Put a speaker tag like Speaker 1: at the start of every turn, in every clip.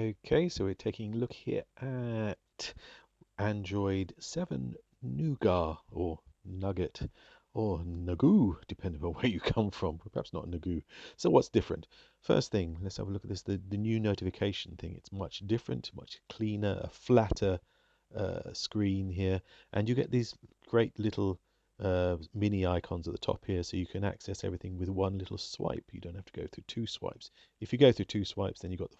Speaker 1: Okay, so we're taking a look here at Android 7 Nougat or Nugget or Nagu, depending on where you come from. Perhaps not Nagu. So what's different? First thing, let's have a look at this. The new notification thing. It's much different, much cleaner, a flatter screen here, and you get these great little mini icons at the top here, so you can access everything with one little swipe. You don't have to go through two swipes. If you go through two swipes, then you've got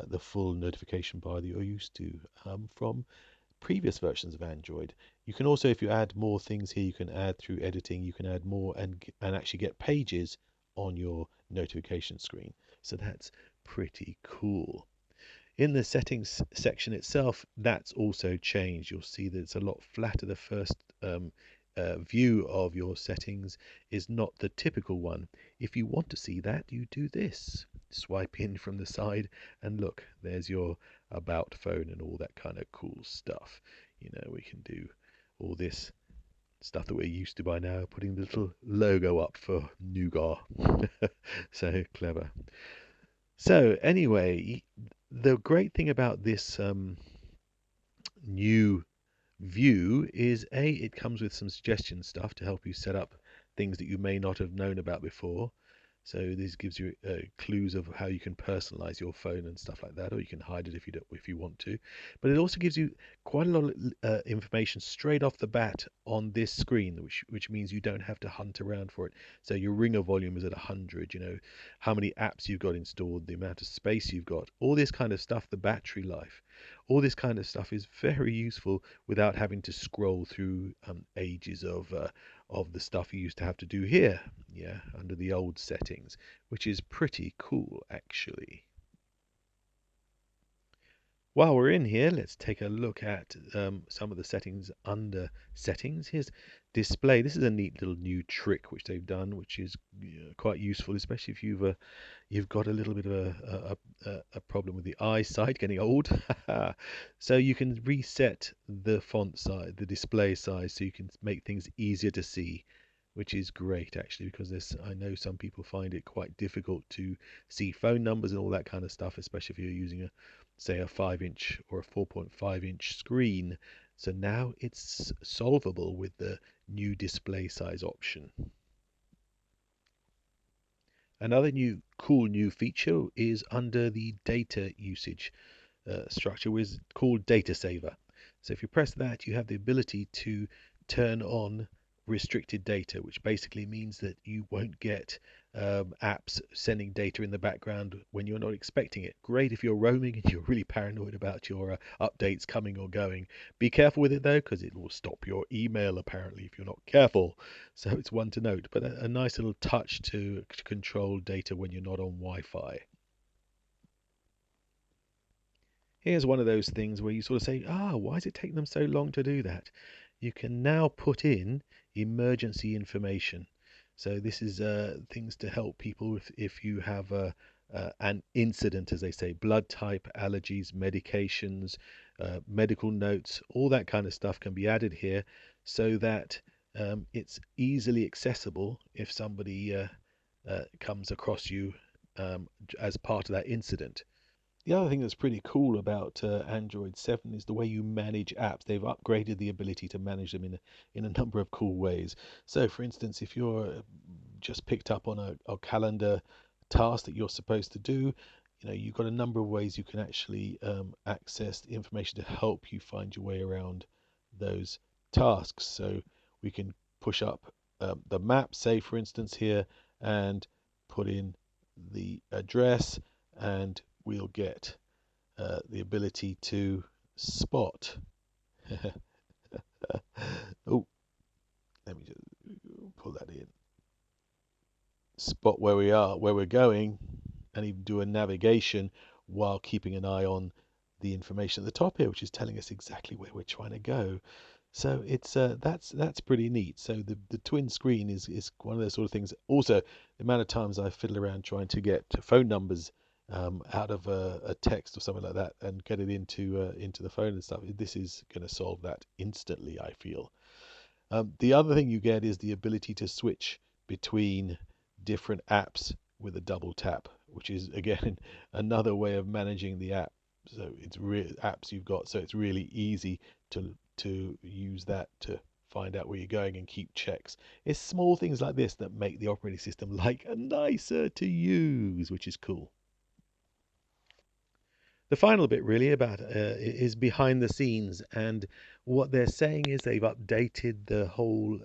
Speaker 1: the full notification bar that you're used to from previous versions of Android. You can also, if you add more things here, you can add through editing, you can add more and actually get pages on your notification screen. So that's pretty cool. In the settings section itself, that's also changed. You'll see that it's a lot flatter. The first view of your settings is not the typical one. If you want to see that, you do this. Swipe in from the side and look, there's your about phone and all that kind of cool stuff. You know, we can do all this stuff that we're used to by now, putting the little logo up for Nougat. So clever. So anyway, the great thing about this new view is it comes with some suggestion stuff to help you set up things that you may not have known about before. So this gives you clues of how you can personalize your phone and stuff like that, or you can hide it if you want to. But it also gives you quite a lot of information straight off the bat on this screen, which means you don't have to hunt around for it. So your ringer volume is at 100. You know how many apps you've got installed, the amount of space you've got, all this kind of stuff, the battery life. All this kind of stuff is very useful without having to scroll through ages of the stuff you used to have to do here, yeah, under the old settings, which is pretty cool actually. While we're in here, let's take a look at some of the settings under settings. Here's display. This is a neat little new trick which they've done, which is quite useful, especially if you've got a little bit of a problem with the eyesight, getting old. So you can reset the font size, the display size, so you can make things easier to see, which is great actually, because I know some people find it quite difficult to see phone numbers and all that kind of stuff, especially if you're using say a 5-inch or a 4.5-inch screen. So now it's solvable with the new display size option. Another cool new feature is under the data usage structure, which is called Data Saver. So if you press that, you have the ability to turn on restricted data, which basically means that you won't get apps sending data in the background when you're not expecting it. Great if you're roaming and you're really paranoid about your updates coming or going. Be careful with it though, because it will stop your email apparently if you're not careful. So it's one to note, but a nice little touch to control data when you're not on Wi-Fi. Here's one of those things where you sort of say, why is it taking them so long to do that? You can now put in emergency information. So this is things to help people if you have an incident, as they say, blood type, allergies, medications, medical notes, all that kind of stuff can be added here so that it's easily accessible if somebody comes across you as part of that incident. The other thing that's pretty cool about Android 7 is the way you manage apps. They've upgraded the ability to manage them in a number of cool ways. So, for instance, if you're just picked up on a calendar task that you're supposed to do, you know, you've got a number of ways you can actually access the information to help you find your way around those tasks. So we can push up the map, say, for instance, here, and put in the address, and we'll get the ability to spot. Oh, let me just pull that in. Spot where we are, where we're going, and even do a navigation while keeping an eye on the information at the top here, which is telling us exactly where we're trying to go. So it's that's pretty neat. So the twin screen is one of those sort of things. Also, the amount of times I fiddle around trying to get phone numbers out of a text or something like that and get it into the phone and stuff. This is going to solve that instantly, I feel. The other thing you get is the ability to switch between different apps with a double tap, which is again another way of managing the app. So it's apps you've got, so it's really easy to use that to find out where you're going and keep checks. It's small things like this that make the operating system like nicer to use, which is cool. The final bit really about is behind the scenes, and what they're saying is they've updated the whole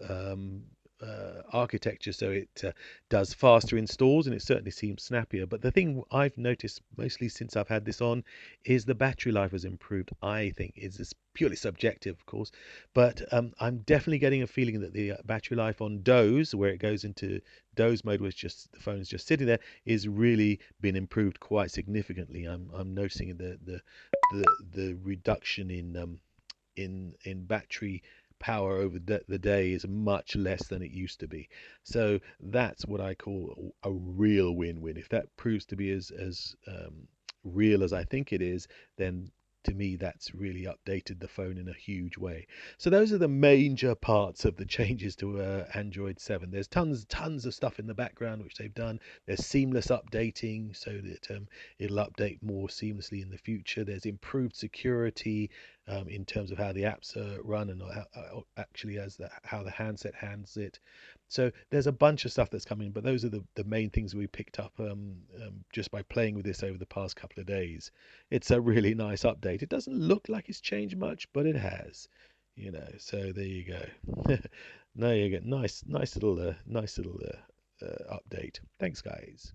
Speaker 1: architecture so it does faster installs, and it certainly seems snappier. But the thing I've noticed mostly since I've had this on is the battery life has improved. I think it's purely subjective, of course, but I'm definitely getting a feeling that the battery life on doze, where it goes into doze mode, which just the phone's just sitting there, is really been improved quite significantly. I'm noticing the reduction in battery power over the day is much less than it used to be. So that's what I call a real win-win. If that proves to be as real as I think it is, then to me that's really updated the phone in a huge way. So those are the major parts of the changes to Android 7. There's tons of stuff in the background which they've done. There's seamless updating so that it'll update more seamlessly in the future. There's improved security in terms of how the apps run and actually how the handset handles it. So there's a bunch of stuff that's coming, but those are the main things we picked up just by playing with this over the past couple of days. It's a really nice update. It doesn't look like it's changed much, but it has, you know. So there you go. There you go. Nice little update. Thanks, guys.